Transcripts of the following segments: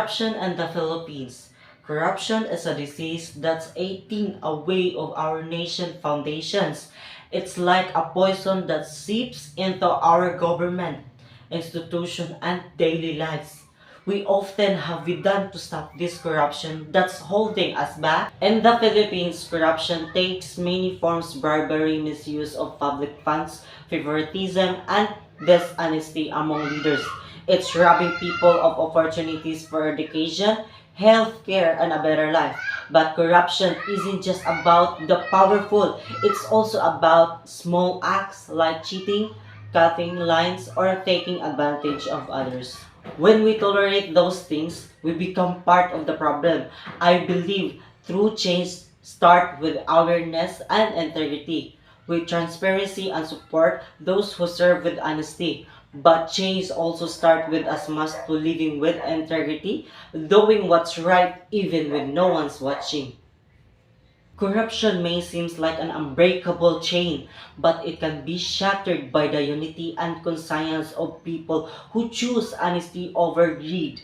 Corruption in the Philippines. Corruption is a disease that's eating away of our nation foundations. It's like a poison that seeps into our government, institution, and daily lives. We often have we done to stop this corruption that's holding us back? In the Philippines, corruption takes many forms: bribery, misuse of public funds, favoritism, and dishonesty among leaders. It's robbing people of opportunities for education, healthcare, and a better life. But corruption isn't just about the powerful, it's also about small acts like cheating, cutting lines, or taking advantage of others. When we tolerate those things, we become part of the problem. I believe true change starts with awareness and integrity, with transparency and support those who serve with honesty. But change also starts with us must to living with integrity, doing what's right even when no one's watching. Corruption may seem like an unbreakable chain, but it can be shattered by the unity and conscience of people who choose honesty over greed.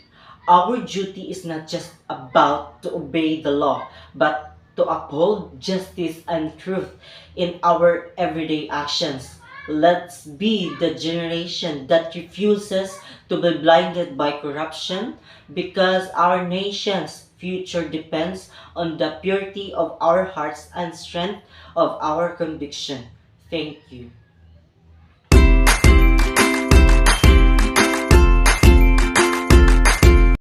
Our duty is not just about to obey the law, but to uphold justice and truth in our everyday actions. Let's be the generation that refuses to be blinded by corruption, because our nation's future depends on the purity of our hearts and strength of our conviction. Thank you.